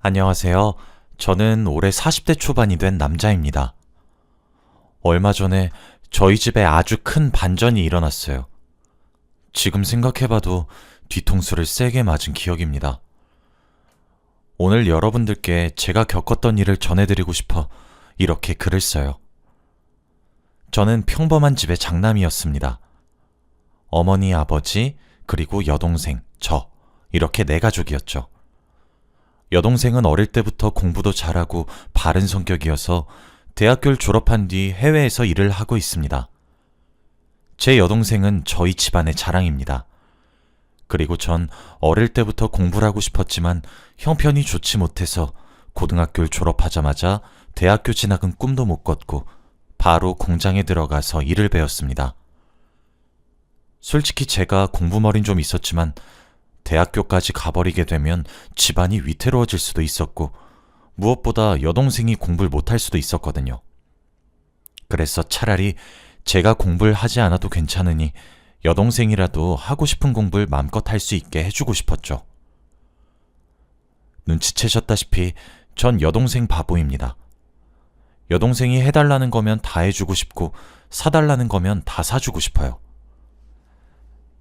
안녕하세요. 저는 올해 40대 초반이 된 남자입니다. 얼마 전에 저희 집에 아주 큰 반전이 일어났어요. 지금 생각해봐도 뒤통수를 세게 맞은 기억입니다. 오늘 여러분들께 제가 겪었던 일을 전해드리고 싶어 이렇게 글을 써요. 저는 평범한 집의 장남이었습니다. 어머니, 아버지, 그리고 여동생, 이렇게 네 가족이었죠. 여동생은 어릴 때부터 공부도 잘하고 바른 성격이어서 대학교를 졸업한 뒤 해외에서 일을 하고 있습니다. 제 여동생은 저희 집안의 자랑입니다. 그리고 전 어릴 때부터 공부를 하고 싶었지만 형편이 좋지 못해서 고등학교를 졸업하자마자 대학교 진학은 꿈도 못 꿨고 바로 공장에 들어가서 일을 배웠습니다. 솔직히 제가 공부머린 좀 있었지만 대학교까지 가버리게 되면 집안이 위태로워질 수도 있었고 무엇보다 여동생이 공부를 못할 수도 있었거든요. 그래서 차라리 제가 공부를 하지 않아도 괜찮으니 여동생이라도 하고 싶은 공부를 마음껏 할 수 있게 해주고 싶었죠. 눈치채셨다시피 전 여동생 바보입니다. 여동생이 해달라는 거면 다 해주고 싶고 사달라는 거면 다 사주고 싶어요.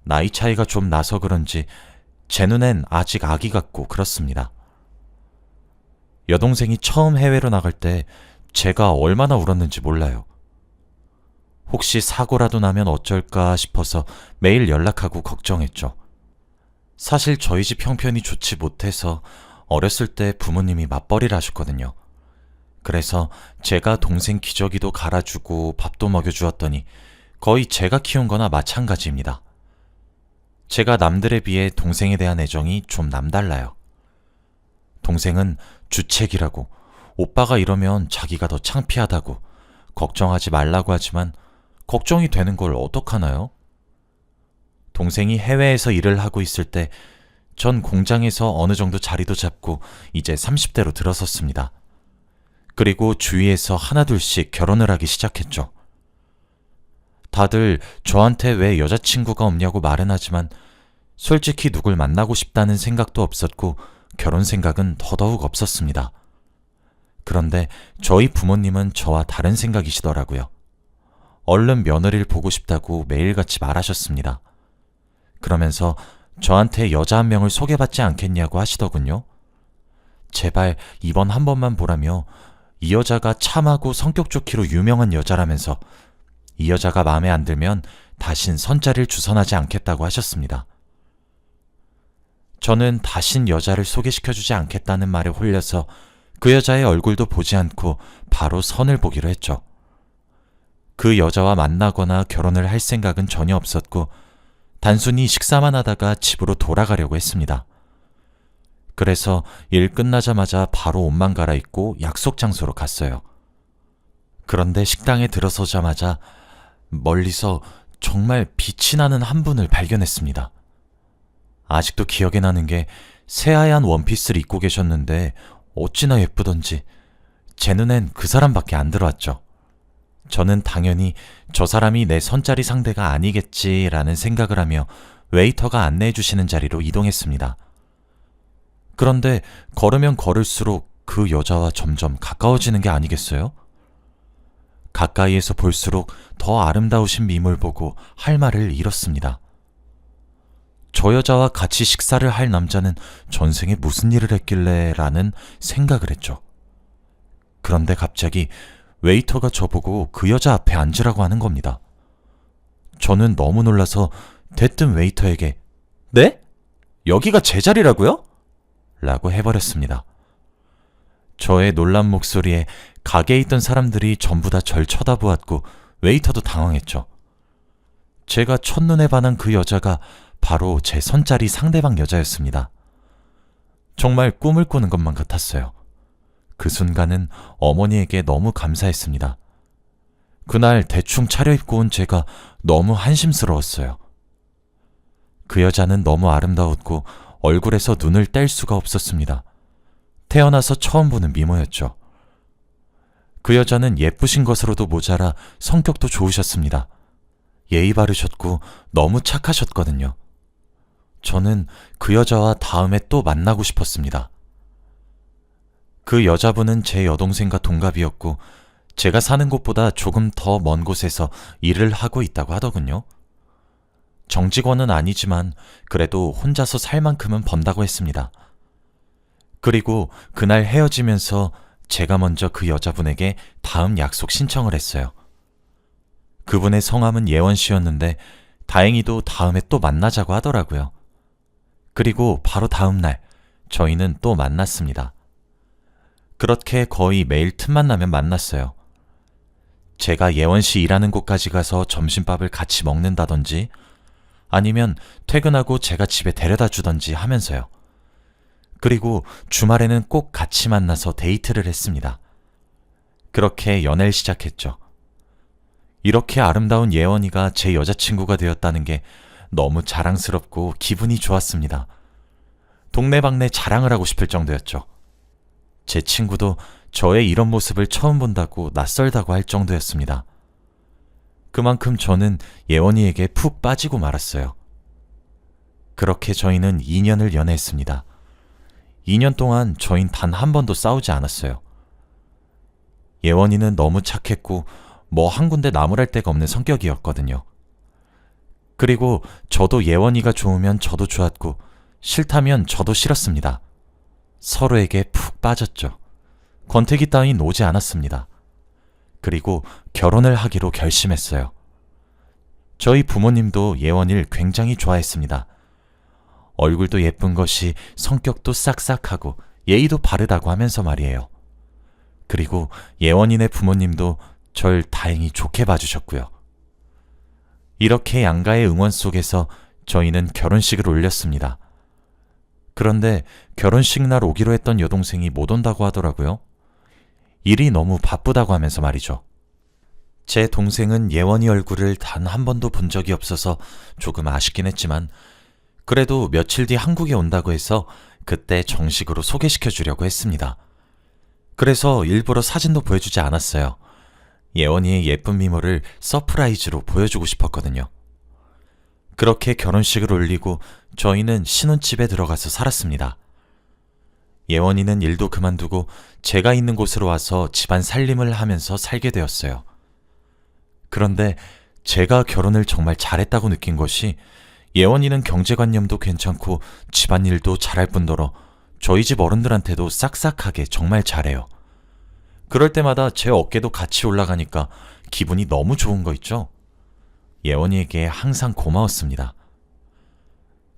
나이 차이가 좀 나서 그런지 제 눈엔 아직 아기 같고 그렇습니다. 여동생이 처음 해외로 나갈 때 제가 얼마나 울었는지 몰라요. 혹시 사고라도 나면 어쩔까 싶어서 매일 연락하고 걱정했죠. 사실 저희 집 형편이 좋지 못해서 어렸을 때 부모님이 맞벌이를 하셨거든요. 그래서 제가 동생 기저귀도 갈아주고 밥도 먹여주었더니 거의 제가 키운 거나 마찬가지입니다. 제가 남들에 비해 동생에 대한 애정이 좀 남달라요. 동생은 주책이라고, 오빠가 이러면 자기가 더 창피하다고, 걱정하지 말라고 하지만 걱정이 되는 걸 어떡하나요? 동생이 해외에서 일을 하고 있을 때 전 공장에서 어느 정도 자리도 잡고 이제 30대로 들어섰습니다. 그리고 주위에서 하나둘씩 결혼을 하기 시작했죠. 다들 저한테 왜 여자친구가 없냐고 말은 하지만 솔직히 누굴 만나고 싶다는 생각도 없었고 결혼 생각은 더더욱 없었습니다. 그런데 저희 부모님은 저와 다른 생각이시더라고요. 얼른 며느리를 보고 싶다고 매일같이 말하셨습니다. 그러면서 저한테 여자 한 명을 소개받지 않겠냐고 하시더군요. 제발 이번 한 번만 보라며 이 여자가 참하고 성격 좋기로 유명한 여자라면서 이 여자가 마음에 안 들면 다신 선자리를 주선하지 않겠다고 하셨습니다. 저는 다신 여자를 소개시켜주지 않겠다는 말에 홀려서 그 여자의 얼굴도 보지 않고 바로 선을 보기로 했죠. 그 여자와 만나거나 결혼을 할 생각은 전혀 없었고 단순히 식사만 하다가 집으로 돌아가려고 했습니다. 그래서 일 끝나자마자 바로 옷만 갈아입고 약속 장소로 갔어요. 그런데 식당에 들어서자마자 멀리서 정말 빛이 나는 한 분을 발견했습니다. 아직도 기억에 나는 게 새하얀 원피스를 입고 계셨는데 어찌나 예쁘던지 제 눈엔 그 사람밖에 안 들어왔죠. 저는 당연히 저 사람이 내 선자리 상대가 아니겠지라는 생각을 하며 웨이터가 안내해 주시는 자리로 이동했습니다. 그런데 걸으면 걸을수록 그 여자와 점점 가까워지는 게 아니겠어요? 가까이에서 볼수록 더 아름다우신 미모를 보고 할 말을 잃었습니다. 저 여자와 같이 식사를 할 남자는 전생에 무슨 일을 했길래 라는 생각을 했죠. 그런데 갑자기 웨이터가 저보고 그 여자 앞에 앉으라고 하는 겁니다. 저는 너무 놀라서 대뜸 웨이터에게 네? 여기가 제 자리라고요? 라고 해버렸습니다. 저의 놀란 목소리에 가게에 있던 사람들이 전부 다 절 쳐다보았고 웨이터도 당황했죠. 제가 첫눈에 반한 그 여자가 바로 제 선자리 상대방 여자였습니다. 정말 꿈을 꾸는 것만 같았어요. 그 순간은 어머니에게 너무 감사했습니다. 그날 대충 차려입고 온 제가 너무 한심스러웠어요. 그 여자는 너무 아름다웠고 얼굴에서 눈을 뗄 수가 없었습니다. 태어나서 처음 보는 미모였죠. 그 여자는 예쁘신 것으로도 모자라 성격도 좋으셨습니다. 예의 바르셨고 너무 착하셨거든요. 저는 그 여자와 다음에 또 만나고 싶었습니다. 그 여자분은 제 여동생과 동갑이었고 제가 사는 곳보다 조금 더 먼 곳에서 일을 하고 있다고 하더군요. 정직원은 아니지만 그래도 혼자서 살 만큼은 번다고 했습니다. 그리고 그날 헤어지면서 제가 먼저 그 여자분에게 다음 약속 신청을 했어요. 그분의 성함은 예원 씨였는데 다행히도 다음에 또 만나자고 하더라고요. 그리고 바로 다음 날 저희는 또 만났습니다. 그렇게 거의 매일 틈만 나면 만났어요. 제가 예원 씨 일하는 곳까지 가서 점심밥을 같이 먹는다든지 아니면 퇴근하고 제가 집에 데려다 주던지 하면서요. 그리고 주말에는 꼭 같이 만나서 데이트를 했습니다. 그렇게 연애를 시작했죠. 이렇게 아름다운 예원이가 제 여자친구가 되었다는 게 너무 자랑스럽고 기분이 좋았습니다. 동네방네 자랑을 하고 싶을 정도였죠. 제 친구도 저의 이런 모습을 처음 본다고 낯설다고 할 정도였습니다. 그만큼 저는 예원이에게 푹 빠지고 말았어요. 그렇게 저희는 2년을 연애했습니다. 2년 동안 저흰 단 한 번도 싸우지 않았어요. 예원이는 너무 착했고 뭐 한 군데 나무랄 데가 없는 성격이었거든요. 그리고 저도 예원이가 좋으면 저도 좋았고 싫다면 저도 싫었습니다. 서로에게 푹 빠졌죠. 권태기 따윈 오지 않았습니다. 그리고 결혼을 하기로 결심했어요. 저희 부모님도 예원이를 굉장히 좋아했습니다. 얼굴도 예쁜 것이 성격도 싹싹하고 예의도 바르다고 하면서 말이에요. 그리고 예원이네 부모님도 절 다행히 좋게 봐주셨고요. 이렇게 양가의 응원 속에서 저희는 결혼식을 올렸습니다. 그런데 결혼식 날 오기로 했던 여동생이 못 온다고 하더라고요. 일이 너무 바쁘다고 하면서 말이죠. 제 동생은 예원이 얼굴을 단 한 번도 본 적이 없어서 조금 아쉽긴 했지만 그래도 며칠 뒤 한국에 온다고 해서 그때 정식으로 소개시켜 주려고 했습니다. 그래서 일부러 사진도 보여주지 않았어요. 예원이의 예쁜 미모를 서프라이즈로 보여주고 싶었거든요. 그렇게 결혼식을 올리고 저희는 신혼집에 들어가서 살았습니다. 예원이는 일도 그만두고 제가 있는 곳으로 와서 집안 살림을 하면서 살게 되었어요. 그런데 제가 결혼을 정말 잘했다고 느낀 것이 예원이는 경제관념도 괜찮고 집안일도 잘할 뿐더러 저희 집 어른들한테도 싹싹하게 정말 잘해요. 그럴 때마다 제 어깨도 같이 올라가니까 기분이 너무 좋은 거 있죠? 예원이에게 항상 고마웠습니다.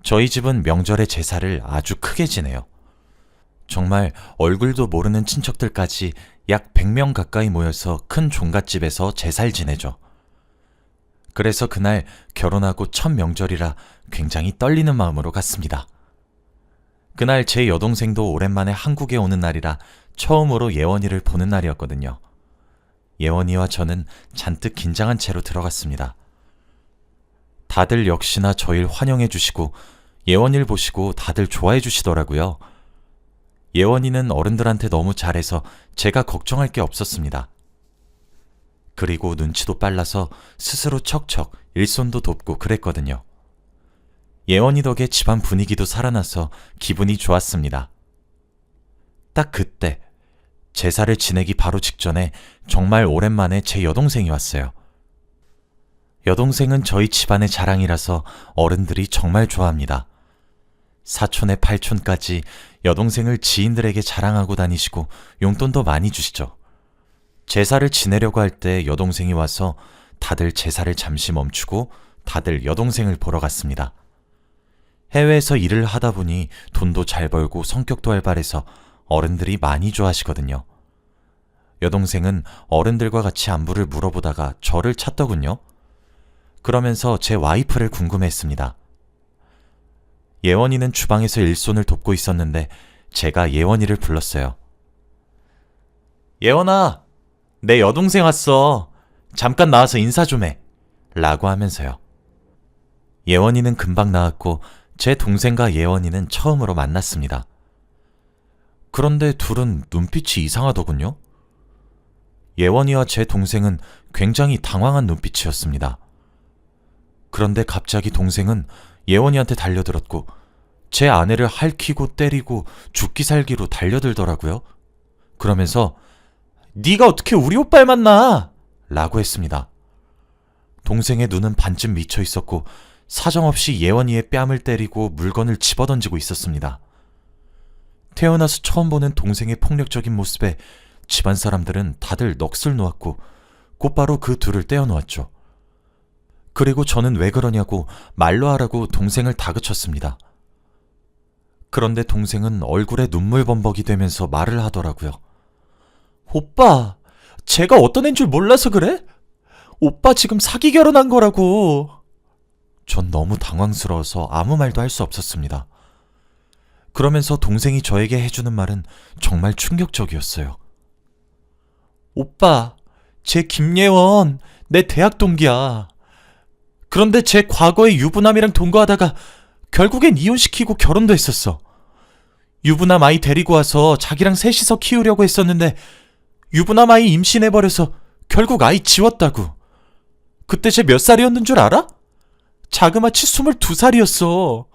저희 집은 명절에 제사를 아주 크게 지내요. 정말 얼굴도 모르는 친척들까지 약 100명 가까이 모여서 큰 종갓집에서 제사를 지내죠. 그래서 그날 결혼하고 첫 명절이라 굉장히 떨리는 마음으로 갔습니다. 그날 제 여동생도 오랜만에 한국에 오는 날이라 처음으로 예원이를 보는 날이었거든요. 예원이와 저는 잔뜩 긴장한 채로 들어갔습니다. 다들 역시나 저희를 환영해 주시고 예원이를 보시고 다들 좋아해 주시더라고요. 예원이는 어른들한테 너무 잘해서 제가 걱정할 게 없었습니다. 그리고 눈치도 빨라서 스스로 척척 일손도 돕고 그랬거든요. 예원이 덕에 집안 분위기도 살아나서 기분이 좋았습니다. 딱 그때 제사를 지내기 바로 직전에 정말 오랜만에 제 여동생이 왔어요. 여동생은 저희 집안의 자랑이라서 어른들이 정말 좋아합니다. 사촌에 팔촌까지 여동생을 지인들에게 자랑하고 다니시고 용돈도 많이 주시죠. 제사를 지내려고 할 때 여동생이 와서 다들 제사를 잠시 멈추고 다들 여동생을 보러 갔습니다. 해외에서 일을 하다 보니 돈도 잘 벌고 성격도 활발해서 어른들이 많이 좋아하시거든요. 여동생은 어른들과 같이 안부를 물어보다가 저를 찾더군요. 그러면서 제 와이프를 궁금해했습니다. 예원이는 주방에서 일손을 돕고 있었는데 제가 예원이를 불렀어요. 예원아, 내 여동생 왔어. 잠깐 나와서 인사 좀 해. 라고 하면서요. 예원이는 금방 나왔고 제 동생과 예원이는 처음으로 만났습니다. 그런데 둘은 눈빛이 이상하더군요. 예원이와 제 동생은 굉장히 당황한 눈빛이었습니다. 그런데 갑자기 동생은 예원이한테 달려들었고 제 아내를 핥히고 때리고 죽기 살기로 달려들더라고요. 그러면서 네가 어떻게 우리 오빠를 만나? 라고 했습니다. 동생의 눈은 반쯤 미쳐 있었고 사정없이 예원이의 뺨을 때리고 물건을 집어던지고 있었습니다. 태어나서 처음 보는 동생의 폭력적인 모습에 집안 사람들은 다들 넋을 놓았고 곧바로 그 둘을 떼어놓았죠. 그리고 저는 왜 그러냐고 말로 하라고 동생을 다그쳤습니다. 그런데 동생은 얼굴에 눈물 범벅이 되면서 말을 하더라고요. 오빠, 제가 어떤 애인 줄 몰라서 그래? 오빠 지금 사기 결혼한 거라고. 전 너무 당황스러워서 아무 말도 할 수 없었습니다. 그러면서 동생이 저에게 해주는 말은 정말 충격적이었어요. 오빠, 쟤 김예원, 내 대학 동기야. 그런데 쟤 과거에 유부남이랑 동거하다가 결국엔 이혼시키고 결혼도 했었어. 유부남 아이 데리고 와서 자기랑 셋이서 키우려고 했었는데 유부남 아이 임신해버려서 결국 아이 지웠다고. 그때 쟤 몇 살이었는 줄 알아? 자그마치 22살이었어.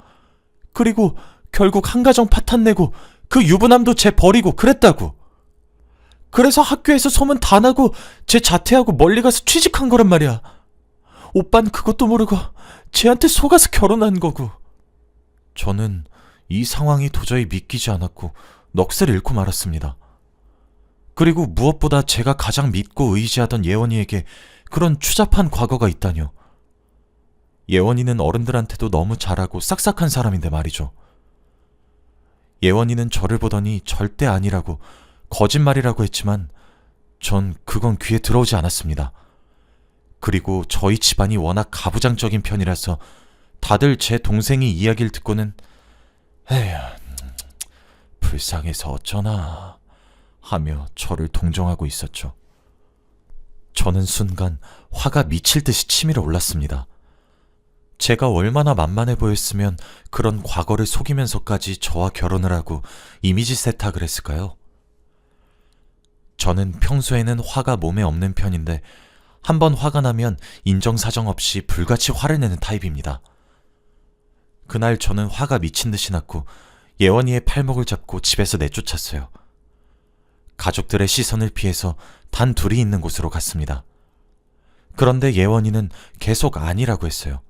그리고 결국 한가정 파탄 내고 그 유부남도 쟤 버리고 그랬다고. 그래서 학교에서 소문 다 나고 쟤 자퇴하고 멀리 가서 취직한 거란 말이야. 오빤 그것도 모르고 쟤한테 속아서 결혼한 거고. 저는 이 상황이 도저히 믿기지 않았고 넋을 잃고 말았습니다. 그리고 무엇보다 제가 가장 믿고 의지하던 예원이에게 그런 추잡한 과거가 있다뇨. 예원이는 어른들한테도 너무 잘하고 싹싹한 사람인데 말이죠. 예원이는 저를 보더니 절대 아니라고 거짓말이라고 했지만 전 그건 귀에 들어오지 않았습니다. 그리고 저희 집안이 워낙 가부장적인 편이라서 다들 제 동생이 이야기를 듣고는 에휴, 불쌍해서 어쩌나 하며 저를 동정하고 있었죠. 저는 순간 화가 미칠 듯이 치밀어 올랐습니다. 제가 얼마나 만만해 보였으면 그런 과거를 속이면서까지 저와 결혼을 하고 이미지 세탁을 했을까요? 저는 평소에는 화가 몸에 없는 편인데 한번 화가 나면 인정사정 없이 불같이 화를 내는 타입입니다. 그날 저는 화가 미친 듯이 났고 예원이의 팔목을 잡고 집에서 내쫓았어요. 가족들의 시선을 피해서 단 둘이 있는 곳으로 갔습니다. 그런데 예원이는 계속 아니라고 했어요.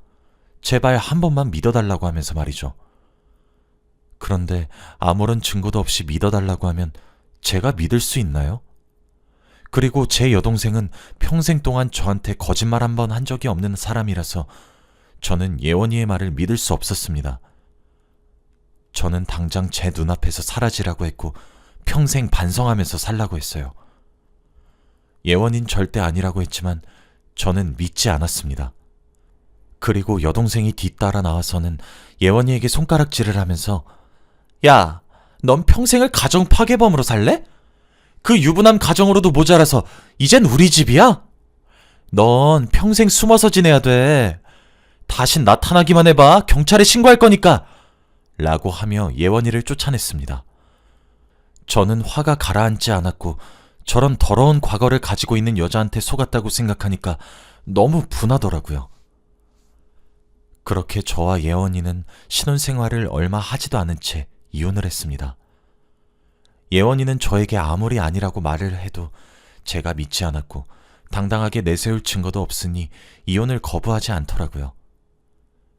제발 한 번만 믿어달라고 하면서 말이죠. 그런데 아무런 증거도 없이 믿어달라고 하면 제가 믿을 수 있나요? 그리고 제 여동생은 평생 동안 저한테 거짓말 한 번 한 적이 없는 사람이라서 저는 예원이의 말을 믿을 수 없었습니다. 저는 당장 제 눈앞에서 사라지라고 했고 평생 반성하면서 살라고 했어요. 예원인 절대 아니라고 했지만 저는 믿지 않았습니다. 그리고 여동생이 뒤따라 나와서는 예원이에게 손가락질을 하면서 야, 넌 평생을 가정 파괴범으로 살래? 그 유부남 가정으로도 모자라서 이젠 우리 집이야? 넌 평생 숨어서 지내야 돼. 다신 나타나기만 해봐. 경찰에 신고할 거니까. 라고 하며 예원이를 쫓아냈습니다. 저는 화가 가라앉지 않았고 저런 더러운 과거를 가지고 있는 여자한테 속았다고 생각하니까 너무 분하더라고요. 그렇게 저와 예원이는 신혼생활을 얼마 하지도 않은 채 이혼을 했습니다. 예원이는 저에게 아무리 아니라고 말을 해도 제가 믿지 않았고 당당하게 내세울 증거도 없으니 이혼을 거부하지 않더라고요.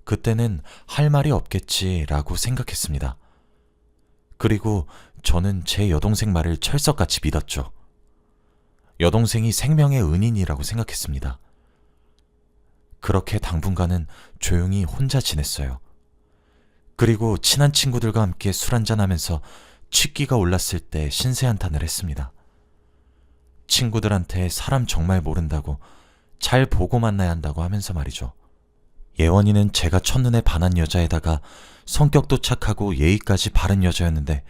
그때는 할 말이 없겠지라고 생각했습니다. 그리고 저는 제 여동생 말을 철석같이 믿었죠. 여동생이 생명의 은인이라고 생각했습니다. 그렇게 당분간은 조용히 혼자 지냈어요. 그리고 친한 친구들과 함께 술 한잔하면서 취기가 올랐을 때 신세한탄을 했습니다. 친구들한테 사람 정말 모른다고 잘 보고 만나야 한다고 하면서 말이죠. 예원이는 제가 첫눈에 반한 여자에다가 성격도 착하고 예의까지 바른 여자였는데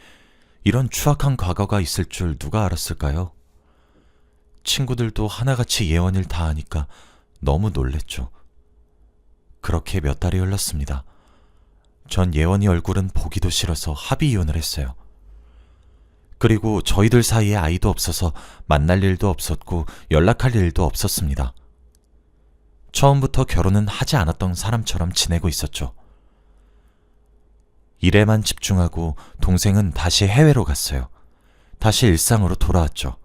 이런 추악한 과거가 있을 줄 누가 알았을까요? 친구들도 하나같이 예원이를 다 아니까 너무 놀랬죠. 그렇게 몇 달이 흘렀습니다. 전 예원이 얼굴은 보기도 싫어서 합의 이혼을 했어요. 그리고 저희들 사이에 아이도 없어서 만날 일도 없었고 연락할 일도 없었습니다. 처음부터 결혼은 하지 않았던 사람처럼 지내고 있었죠. 일에만 집중하고 동생은 다시 해외로 갔어요. 다시 일상으로 돌아왔죠.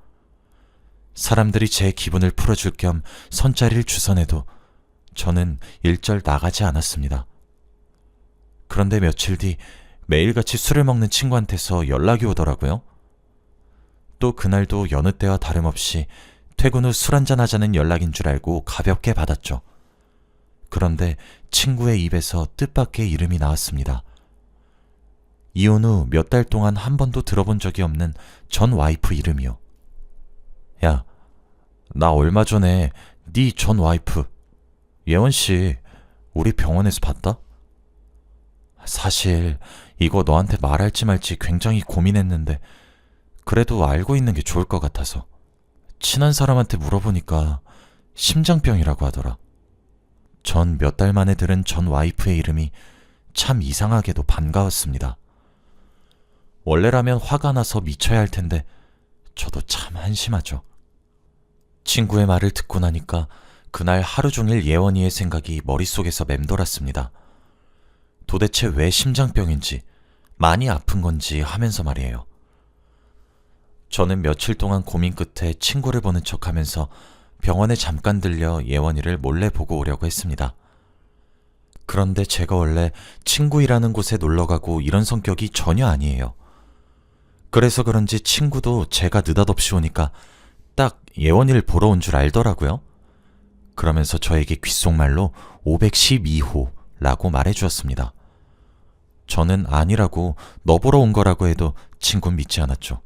사람들이 제 기분을 풀어줄 겸 선자리를 주선해도 저는 일절 나가지 않았습니다. 그런데 며칠 뒤 매일같이 술을 먹는 친구한테서 연락이 오더라고요. 또 그날도 여느 때와 다름없이 퇴근 후 술 한잔 하자는 연락인 줄 알고 가볍게 받았죠. 그런데 친구의 입에서 뜻밖의 이름이 나왔습니다. 이혼 후 몇 달 동안 한 번도 들어본 적이 없는 전 와이프 이름이요. 야, 나 얼마 전에 네 전 와이프 예원씨 우리 병원에서 봤다? 사실 이거 너한테 말할지 말지 굉장히 고민했는데 그래도 알고 있는 게 좋을 것 같아서. 친한 사람한테 물어보니까 심장병이라고 하더라. 전 몇 달 만에 들은 전 와이프의 이름이 참 이상하게도 반가웠습니다. 원래라면 화가 나서 미쳐야 할 텐데 저도 참 한심하죠. 친구의 말을 듣고 나니까 그날 하루 종일 예원이의 생각이 머릿속에서 맴돌았습니다. 도대체 왜 심장병인지, 많이 아픈 건지 하면서 말이에요. 저는 며칠 동안 고민 끝에 친구를 보는 척하면서 병원에 잠깐 들려 예원이를 몰래 보고 오려고 했습니다. 그런데 제가 원래 친구이라는 곳에 놀러가고 이런 성격이 전혀 아니에요. 그래서 그런지 친구도 제가 느닷없이 오니까 딱 예원이를 보러 온 줄 알더라고요. 그러면서 저에게 귓속말로 512호라고 말해주었습니다. 저는 아니라고 너 보러 온 거라고 해도 친구는 믿지 않았죠.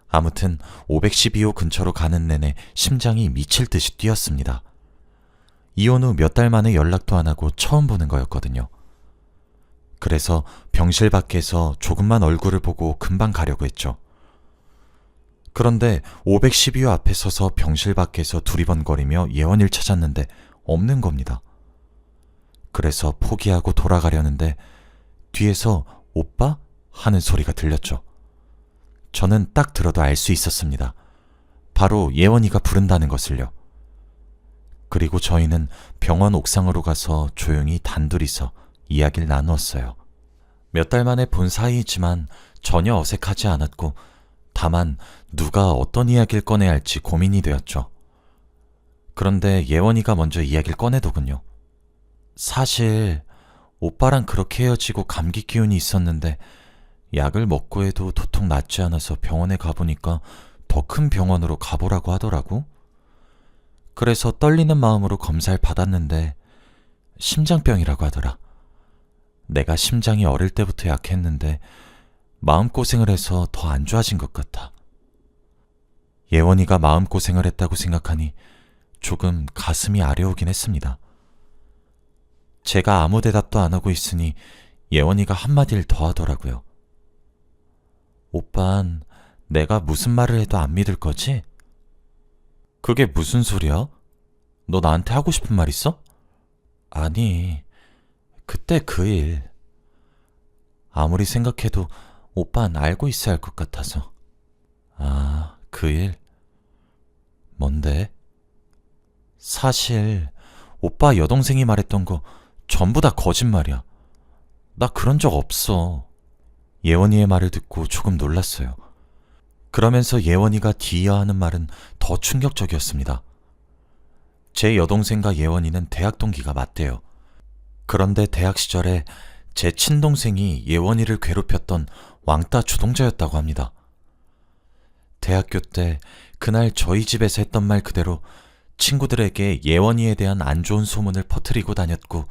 아무튼 512호 근처로 가는 내내 심장이 미칠 듯이 뛰었습니다. 이혼 후 몇 달 만에 연락도 안 하고 처음 보는 거였거든요. 그래서 병실 밖에서 조금만 얼굴을 보고 금방 가려고 했죠. 그런데 512호 앞에 서서 병실 밖에서 두리번거리며 예원이를 찾았는데 없는 겁니다. 그래서 포기하고 돌아가려는데 뒤에서 오빠? 하는 소리가 들렸죠. 저는 딱 들어도 알 수 있었습니다. 바로 예원이가 부른다는 것을요. 그리고 저희는 병원 옥상으로 가서 조용히 단둘이서 이야기를 나누었어요. 몇 달 만에 본 사이이지만 전혀 어색하지 않았고 다만 누가 어떤 이야기를 꺼내야 할지 고민이 되었죠. 그런데 예원이가 먼저 이야기를 꺼내더군요. 사실 오빠랑 그렇게 헤어지고 감기 기운이 있었는데 약을 먹고 해도 도통 낫지 않아서 병원에 가보니까 더 큰 병원으로 가보라고 하더라고. 그래서 떨리는 마음으로 검사를 받았는데 심장병이라고 하더라. 내가 심장이 어릴 때부터 약했는데 마음고생을 해서 더 안 좋아진 것 같아. 예원이가 마음고생을 했다고 생각하니 조금 가슴이 아려오긴 했습니다. 제가 아무 대답도 안 하고 있으니 예원이가 한마디를 더 하더라고요. 오빤 내가 무슨 말을 해도 안 믿을 거지? 그게 무슨 소리야? 너 나한테 하고 싶은 말 있어? 아니, 그때 그 일. 아무리 생각해도 오빤 알고 있어야 할 것 같아서. 아, 그 일? 뭔데? 사실 오빠 여동생이 말했던 거 전부 다 거짓말이야. 나 그런 적 없어. 예원이의 말을 듣고 조금 놀랐어요. 그러면서 예원이가 뒤이어 하는 말은 더 충격적이었습니다. 제 여동생과 예원이는 대학 동기가 맞대요. 그런데 대학 시절에 제 친동생이 예원이를 괴롭혔던 왕따 주동자였다고 합니다. 대학교 때 그날 저희 집에서 했던 말 그대로 친구들에게 예원이에 대한 안 좋은 소문을 퍼뜨리고 다녔고,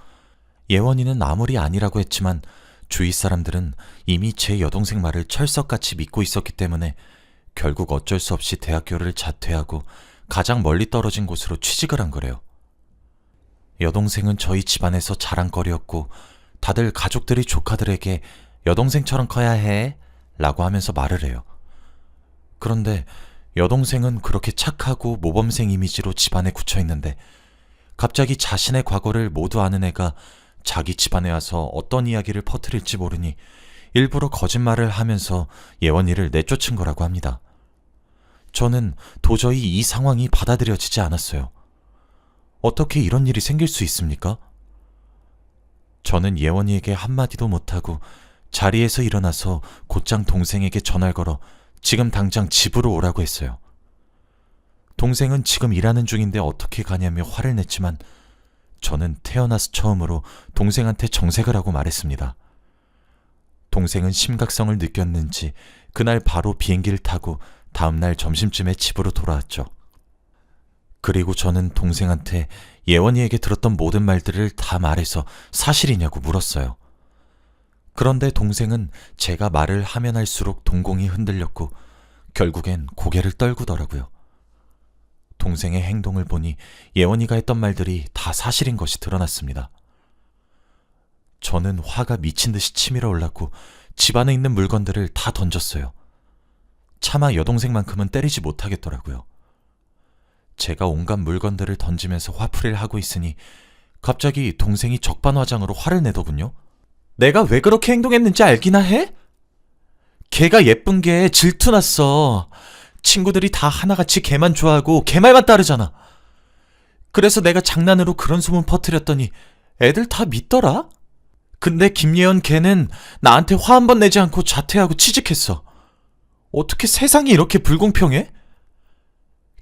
예원이는 아무리 아니라고 했지만 주위 사람들은 이미 제 여동생 말을 철석같이 믿고 있었기 때문에 결국 어쩔 수 없이 대학교를 자퇴하고 가장 멀리 떨어진 곳으로 취직을 한 거래요. 여동생은 저희 집안에서 자랑거리였고 다들 가족들이 조카들에게 여동생처럼 커야 해 라고 하면서 말을 해요. 그런데 여동생은 그렇게 착하고 모범생 이미지로 집안에 굳혀있는데 갑자기 자신의 과거를 모두 아는 애가 자기 집안에 와서 어떤 이야기를 퍼뜨릴지 모르니 일부러 거짓말을 하면서 예원이를 내쫓은 거라고 합니다. 저는 도저히 이 상황이 받아들여지지 않았어요. 어떻게 이런 일이 생길 수 있습니까? 저는 예원이에게 한마디도 못하고 자리에서 일어나서 곧장 동생에게 전화를 걸어 지금 당장 집으로 오라고 했어요. 동생은 지금 일하는 중인데 어떻게 가냐며 화를 냈지만 저는 태어나서 처음으로 동생한테 정색을 하고 말했습니다. 동생은 심각성을 느꼈는지 그날 바로 비행기를 타고 다음날 점심쯤에 집으로 돌아왔죠. 그리고 저는 동생한테 예원이에게 들었던 모든 말들을 다 말해서 사실이냐고 물었어요. 그런데 동생은 제가 말을 하면 할수록 동공이 흔들렸고 결국엔 고개를 떨구더라고요. 동생의 행동을 보니 예원이가 했던 말들이 다 사실인 것이 드러났습니다. 저는 화가 미친 듯이 치밀어 올랐고 집 안에 있는 물건들을 다 던졌어요. 차마 여동생만큼은 때리지 못하겠더라고요. 제가 온갖 물건들을 던지면서 화풀이를 하고 있으니 갑자기 동생이 적반하장으로 화를 내더군요. 내가 왜 그렇게 행동했는지 알기나 해? 걔가 예쁜 게 질투났어. 친구들이 다 하나같이 걔만 좋아하고 걔 말만 따르잖아. 그래서 내가 장난으로 그런 소문 퍼뜨렸더니 애들 다 믿더라? 근데 김예원 걔는 나한테 화 한 번 내지 않고 자퇴하고 취직했어. 어떻게 세상이 이렇게 불공평해?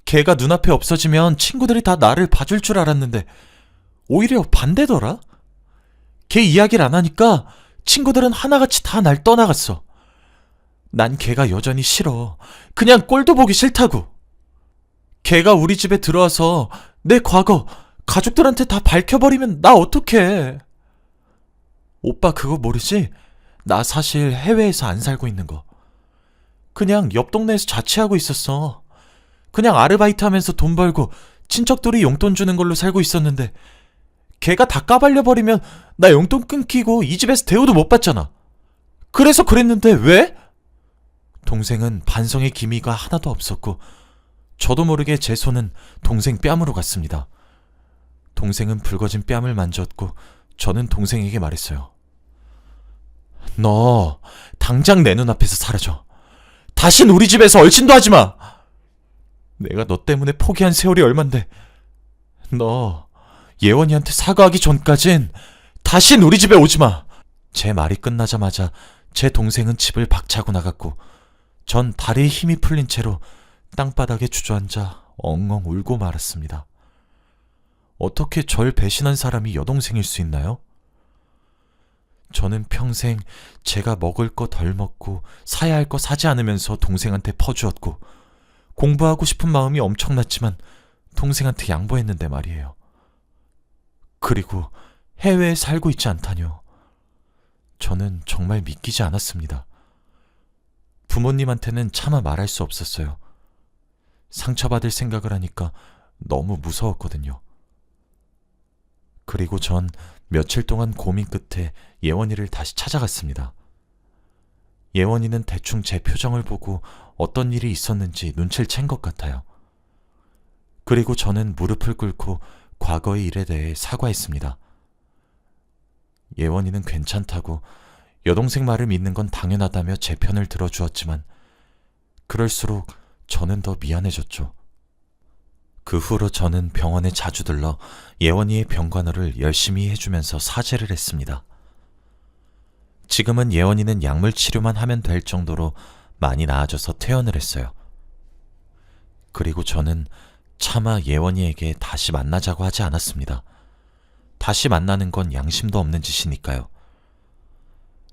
걔가 눈앞에 없어지면 친구들이 다 나를 봐줄 줄 알았는데 오히려 반대더라? 걔 이야기를 안 하니까 친구들은 하나같이 다 날 떠나갔어. 난 걔가 여전히 싫어. 그냥 꼴도 보기 싫다고. 걔가 우리 집에 들어와서 내 과거 가족들한테 다 밝혀버리면 나 어떡해. 오빠 그거 모르지? 나 사실 해외에서 안 살고 있는 거. 그냥 옆 동네에서 자취하고 있었어. 그냥 아르바이트 하면서 돈 벌고 친척들이 용돈 주는 걸로 살고 있었는데 걔가 다 까발려버리면 나 용돈 끊기고 이 집에서 대우도 못 받잖아. 그래서 그랬는데 왜? 동생은 반성의 기미가 하나도 없었고 저도 모르게 제 손은 동생 뺨으로 갔습니다. 동생은 붉어진 뺨을 만졌고 저는 동생에게 말했어요. 너 당장 내 눈앞에서 사라져. 다신 우리 집에서 얼씬도 하지 마. 내가 너 때문에 포기한 세월이 얼만데 너 예원이한테 사과하기 전까진 다신 우리 집에 오지 마. 제 말이 끝나자마자 제 동생은 집을 박차고 나갔고 전 다리에 힘이 풀린 채로 땅바닥에 주저앉아 엉엉 울고 말았습니다. 어떻게 절 배신한 사람이 여동생일 수 있나요? 저는 평생 제가 먹을 거 덜 먹고 사야 할 거 사지 않으면서 동생한테 퍼주었고 공부하고 싶은 마음이 엄청났지만 동생한테 양보했는데 말이에요. 그리고 해외에 살고 있지 않다뇨. 저는 정말 믿기지 않았습니다. 부모님한테는 차마 말할 수 없었어요. 상처받을 생각을 하니까 너무 무서웠거든요. 그리고 전 며칠 동안 고민 끝에 예원이를 다시 찾아갔습니다. 예원이는 대충 제 표정을 보고 어떤 일이 있었는지 눈치를 챈 것 같아요. 그리고 저는 무릎을 꿇고 과거의 일에 대해 사과했습니다. 예원이는 괜찮다고 여동생 말을 믿는 건 당연하다며 제 편을 들어주었지만 그럴수록 저는 더 미안해졌죠. 그 후로 저는 병원에 자주 들러 예원이의 병간호를 열심히 해주면서 사죄를 했습니다. 지금은 예원이는 약물 치료만 하면 될 정도로 많이 나아져서 퇴원을 했어요. 그리고 저는 차마 예원이에게 다시 만나자고 하지 않았습니다. 다시 만나는 건 양심도 없는 짓이니까요.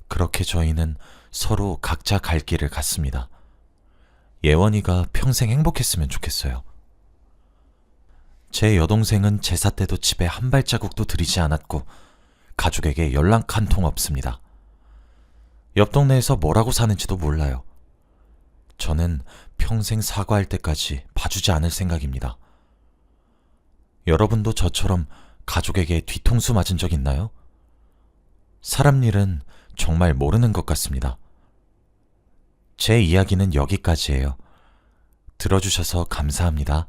그렇게 저희는 서로 각자 갈 길을 갔습니다. 예원이가 평생 행복했으면 좋겠어요. 제 여동생은 제사 때도 집에 한 발자국도 들이지 않았고 가족에게 연락 한 통 없습니다. 옆 동네에서 뭐라고 사는지도 몰라요. 저는 평생 사과할 때까지 봐주지 않을 생각입니다. 여러분도 저처럼 가족에게 뒤통수 맞은 적 있나요? 사람 일은 정말 모르는 것 같습니다. 제 이야기는 여기까지예요. 들어주셔서 감사합니다.